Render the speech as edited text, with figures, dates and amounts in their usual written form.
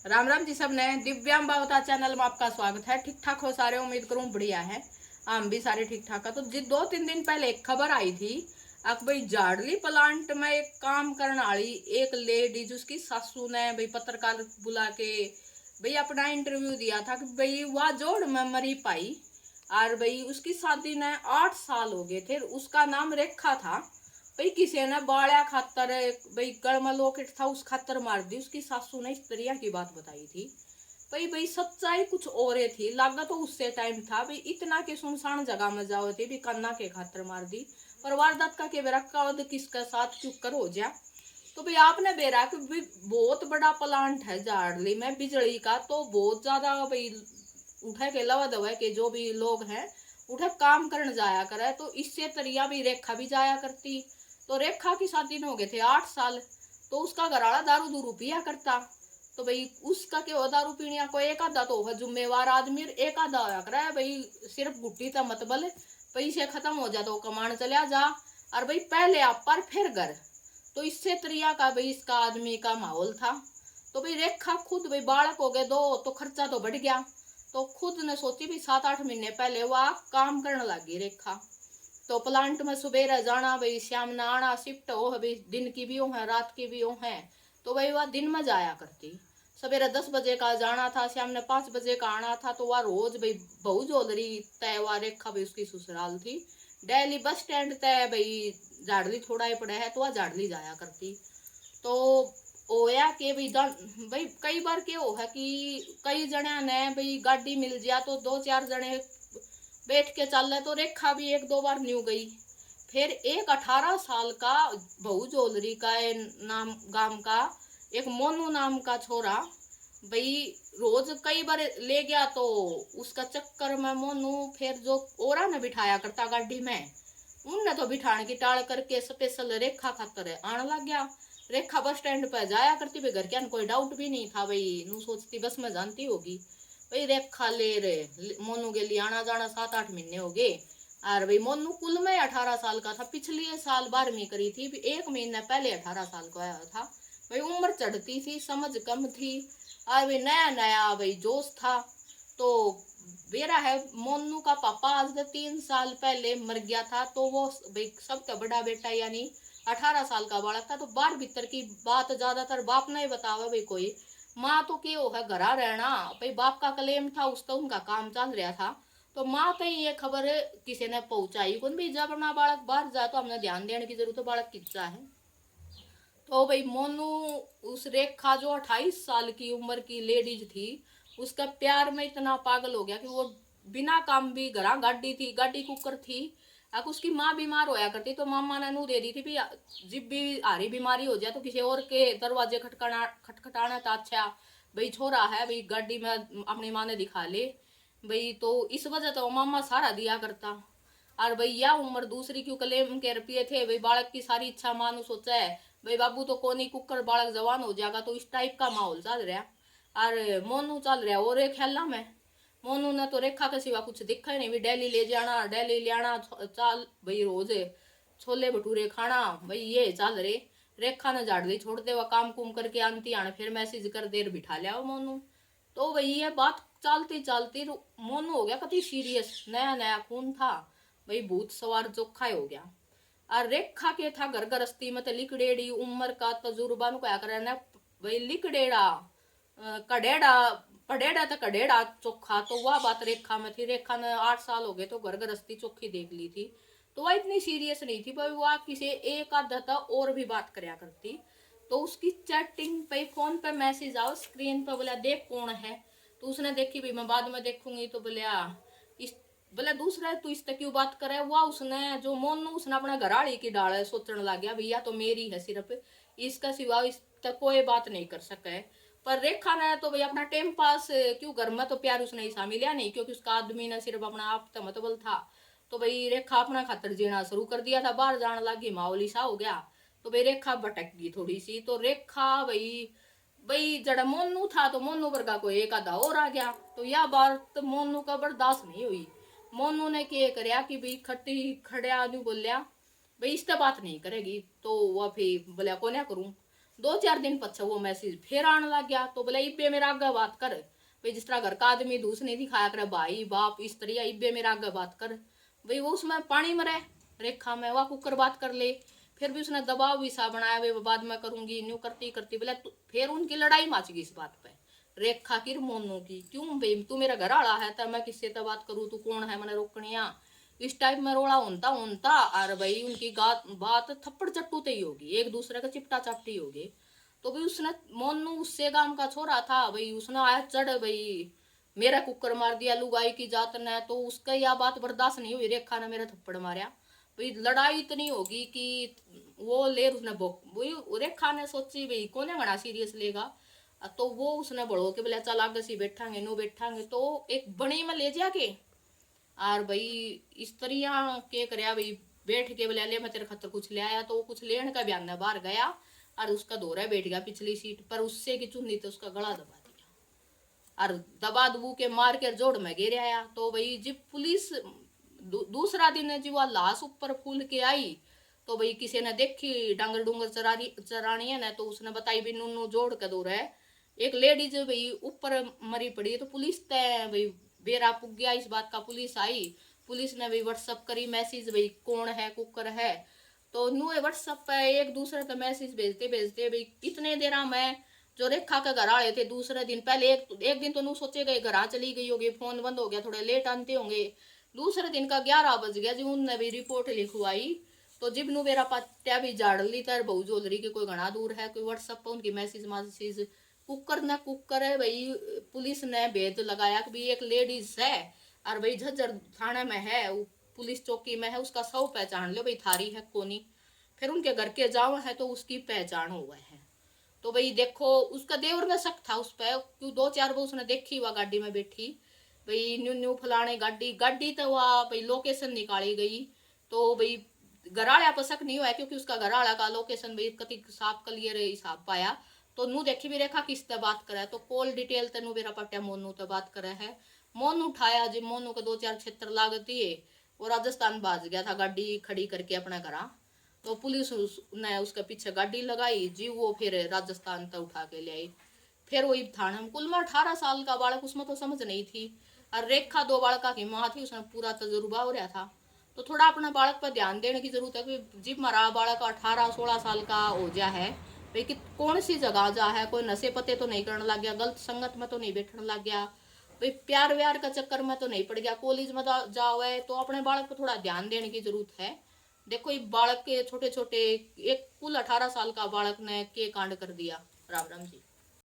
राम राम जी सब ने दिव्यांग बावता चैनल में आपका स्वागत है। ठीक ठाक हो सारे, उम्मीद करूं बढ़िया है। हम भी सारे ठीक ठाक है। तो जी 2-3 दिन पहले एक खबर आई थी कि भाई जाडली प्लांट में एक काम करने वाली एक लेडीज, उसकी सासू ने भाई पत्रकार बुला के भाई अपना इंटरव्यू दिया था कि भाई वह जोड़ में मरी पाई। और भाई उसकी शादी ने 8 साल हो गए थे। उसका नाम रेखा था। भाई किसी ने बाड़ा खातर भाई गड़मा लॉकेट था उस खातर मार दी। उसकी सासू ने इस तरह की बात बताई थी। भाई भाई सच्चाई कुछ और थी। लागा तो उससे टाइम था भाई इतना के सुनसान जगह में जाओ थे भी कन्ना के खातर मार दी। पर वारदात का के बेरा कद किसका साथ क्यों कर हो जा। तो भाई आपने बेरा कि भाई बहुत बड़ा प्लांट है जाड़ली में बिजली का, तो बहुत ज्यादा भाई उठे के लवा दवा के जो भी लोग हैं उठे काम करने जाया करे। तो इससे तरिया भी रेखा भी जाया करती। तो रेखा की शादी में हो गए थे 8 साल। तो उसका घरवाला दारू दूरू पिया करता। तो भाई उसका क्या दारू पीने को एक आधा तो है जिम्मेवार आदमी, एक आधा होया करे भाई सिर्फ गुट्टी था मतबल पैसे खत्म हो जा तो कमान चलिया जा। और भाई पहले आप पर फिर घर। तो इससे तरिया का भाई इसका आदमी का माहौल था। तो भाई रेखा खुद भाई बालक हो गए दो तो खर्चा तो बढ़ गया। तो खुद ने सोची भी 7-8 महीने पहले वह काम करने लगी रेखा। तो प्लांट में सुबह जाना भाई शाम न आना, शिफ्ट हो भाई दिन की भी हो है रात की भी हो है। तो भाई वह दिन में जाया करती। सवेरे 10 बजे का जाना था, शाम ने 5 बजे का आना था। तो वह रोज भाई बहु जोलरी तय वह रेखा भाई उसकी ससुराल थी। डेली बस स्टैंड तय भाई झाड़ली थोड़ा ही पड़ा है तो वह झाड़ली जाया करती। तो होया के भाई कई बार क्या हो है कि कई जने ने भाई गाड़ी मिल गया तो 2-4 जने बैठ के चल रहे। तो रेखा भी 1-2 बार न्यू गई। फिर एक 18 साल का बहु जोलरी का नाम गांव का एक मोनू नाम का छोरा भाई रोज कई बार ले गया। तो उसका चक्कर में मोनू फिर जो ओरा ने बिठाया करता गाड़ी में उनने तो बिठाने की टाल करके स्पेशल रेखा खातर आने लग गया। रेखा बस स्टैंड पर जाया करती भाई, घर के कोई डाउट भी नहीं था भाई। नू सोचती बस में जानती होगी भाई रेखा ले रहे मोनू के लिए आना जाना 7-8 महीने हो गए। और भाई मोनू कुल में 18 साल का था। पिछले साल 12वीं करी थी, एक महीना पहले 18 साल का आया था। भाई उम्र चढ़ती थी, समझ कम थी। और भाई नया नया भाई जोश था। तो मेरा है मोनू का पापा आज से 3 साल पहले मर गया था। तो वो भाई सबका बड़ा बेटा यानी 18 साल का बालक था। तो बाहर भीतर की बात ज्यादातर बाप ने ही बतावा भाई। कोई माँ तो क्यों है घरा रहना भाई, बाप का क्लेम था उस तो उनका काम चल रहा था। तो माँ तक ये खबर किसी ने पहुंचाई कौन भी जब अपना बालक बाहर जाए तो हमने ध्यान देने की जरूरत है बालक किच्चा है। तो भाई मोनू उस रेखा जो 28 साल की उम्र की लेडीज थी उसका प्यार में इतना पागल हो गया कि वो बिना काम भी घरा गाड़ी थी, गाड़ी कुकर थी। अब उसकी माँ बीमार होया करती तो मामा ने नू दे दी थी भी जब भी हारी बीमारी हो जाए तो किसी और के दरवाजे खटखटाना था। अच्छा भाई छोरा है भाई गाड़ी में अपनी माँ ने दिखा ले भाई। तो इस वजह तो मामा सारा दिया करता। और भाई यह उम्र दूसरी क्यों क्लेम के रुपये थे भाई, बालक की सारी इच्छा मानू सोचा है भाई बाबू तो कोनी कुकर बालक जवान हो जाएगा। तो इस टाइप का माहौल चल रहा। और मोनू चल रहा और एक ख्याला में मोनू ने तो रेखा के सिवा कुछ दिखा ही नहीं भी। डेली ले जाना डेली ले आना चाल भाई, रोज छोले भटूरे खाना भाई ये चल रहे। रेखा ने झाड़ दी छोड़ दे, वह काम कुम करके आनती आने फिर मैसेज कर देर बिठा लिया मोनू। तो भाई ये बात चलती चलती मोनू हो गया कति सीरियस, नया नया खून था भाई, भूत सवार चोखा हो गया। और रेखा के था घर गृहस्थी में तो लिकड़ेड़ी उम्र का तजुर्बा नु क्या करना भाई लिकड़ेड़ा कडेड़ा पडेड़ा तो कडेड़ा चोखा। तो वह बात रेखा में थी। रेखा ने 8 साल हो गए तो घर गृहस्थी चोखी देख ली थी। तो वह इतनी सीरियस नहीं थी भाई, वह किसी एक आधा था और भी बात करया करती। तो उसकी चैटिंग पे फोन पे मैसेज आओ स्क्रीन पे बोला देख कौन है। तो उसने देखी भाई मैं बाद में देखूंगी। तो बोलिया इस बोले दूसरा तू इस तक क्यों बात करे। हुआ उसने जो मोनू उसने अपना घराड़ी की डाल सोचने लग गया भैया तो मेरी है सिर्फ, इसका सिवा इस तक कोई बात नहीं कर सके। पर रेखा ने तो भाई अपना टाइम पास क्यों घर में तो प्यार उसने हिस्सा मिला नहीं क्योंकि उसका आदमी ने सिर्फ अपना आप तो मतबल था। तो भाई रेखा अपना खातर जीना शुरू कर दिया था, बाहर जाने लगी माहौल सा हो गया। तो भाई रेखा भटक गई थोड़ी सी। तो रेखा भाई भाई जड़ा मोनू था तो मोनू वर्गा को एक आधा और आ गया। तो यह बात मोनू का बर्दाश्त नहीं हुई। मोनू ने क्या करया कि भाई खट्टी खड़े आदमी बोलिया भाई इस बात नहीं करेगी। तो वह फिर बोलिया को ना करूं। 2-4 दिन पछा वो मैसेज फिर आने लग गया। तो बोले इब्बे मेरा आगे बात कर भाई, जिस तरह घर का आदमी दूस नहीं दिखाया करे भाई बाप इस तरह, इब्बे मेरा आगे बात कर भाई। वो उसमें पानी में रहे रेखा में वह कुकर बात कर ले, फिर भी उसने दबाव भी सा बनाया वे बाद में करूंगी न्यू करती करती बोले। फिर उनकी लड़ाई मच गई इस बात पे, रेखा की मोनू की, क्यों भाई तू मेरा घर आला है तो मैं किससे तो बात करूँ, तू कौन है मैंने रोकनिया, इस टाइप में रोला होता होता। और भाई उनकी बात थप्पड़ चट्टू ही होगी, एक दूसरे का चिपटा चापटी होगी। तो भाई उसने मोनू उससे गांव का छोरा था भाई, उसने आया चढ़ भाई मेरा कुकर मार दिया लुगाई की जात ने। तो उसका यह बात बर्दाश्त नहीं हुई, रेखा ने मेरा थप्पड़ मारा भाई। लड़ाई इतनी होगी कि वो ले उसने वही रेखा ने सोची भाई कौन घना सीरियस लेगा। तो वो उसने बढ़ो के बोले चल आगे सी बैठांगे नो बैठांगे। तो एक बणी में ले जाके और भाई स्त्रियां के करया भाई बैठ के बोले ले मैं तेरे खतर कुछ ले आया। तो वो कुछ लेने का बयान बाहर गया और उसका दौरा बैठ गया पिछली सीट पर, उससे की चुन्नी तो उसका गला दबा दिया और दबा दबू के मार के जोड़ में गिर आया। तो भाई जब पुलिस दूसरा दिन जी वह लाश ऊपर फूल के आई तो भाई किसी ने देखी डांगर डूंगर चरानी है ना, तो उसने बताई भी नूनू जोड़ के दौरा है एक लेडीज भाई ऊपर मरी पड़ी है। तो पुलिस तय भाई बेरा पुग गया इस बात का, पुलिस आई, पुलिस ने भी व्हाट्सअप करी मैसेज भाई कौन है कुकर है। तो नु व्हाट्सअप पे एक दूसरे पे मैसेज भेजते भेजते भाई इतने देर में जो रेखा के घर आए थे दूसरे दिन पहले एक दिन तो नु सोचे गए घर चली गई होगी, फोन बंद हो गया, थोड़े लेट आते होंगे। दूसरे दिन का 11 बज गया जी उनने भी रिपोर्ट लिखवाई। तो जिब नु मेरा पट्टिया भी झाड़ ली तर बहु जोलरी के कोई घना दूर है, कोई व्हाट्सअप पर उनकी मैसेज कुकर ना कुकर है भाई। पुलिस ने भेद लगाया कि भाई एक लेडीज है और भाई झज्जर थाने में है, पुलिस चौकी में है, उसका सब पहचान लो भाई थारी है कोनी। फिर उनके घर के जाओ है तो उसकी पहचान हुआ है। तो भाई देखो उसका देवर में शक था उस पर, क्यों 2-4 बार उसने देखी हुआ गाड़ी में बैठी भाई न्यू न्यू फलाने गाड़ी तो वह भाई लोकेशन निकाली गई। तो भाई घराड़ा पर शक नहीं हुआ क्योंकि उसका घराड़ा का लोकेशन भाई कति साफ क्लियर हिसाब पाया। तो नू देखी भी रेखा किस तरह बात करे, तो कॉल डिटेल तेनू मेरा पट्टिया मोनू तो बात करे है। मोनू उठाया जी, मोनू को 2-4 क्षेत्र लागती है, वो राजस्थान भाज गया था गाड़ी खड़ी करके अपने घर। तो पुलिस ने उसके पीछे गाड़ी लगाई जी, वो फिर राजस्थान तक उठा के ले आई। फिर वही थाने में कुल में 18 साल का बालक, उसमें तो समझ नहीं थी। और रेखा 2 बालका की माँ थी, उसने पूरा तजुर्बा हो रहा था। तो थोड़ा अपने बालक पर ध्यान देने की जरूरत है कि जिब हमारा बालक 18-16 साल का हो गया है भाई कि कौन सी जगह जा है, कोई नशे पते तो नहीं करने लग गया, गलत संगत में तो नहीं बैठने लग गया भाई, प्यार व्यार का चक्कर में तो नहीं पड़ गया, कॉलेज में जाओ है। तो अपने बालक पर थोड़ा ध्यान देने की जरूरत है। देखो ये बालक के छोटे छोटे एक कुल 18 साल का बालक ने के कांड कर दिया। राम राम जी।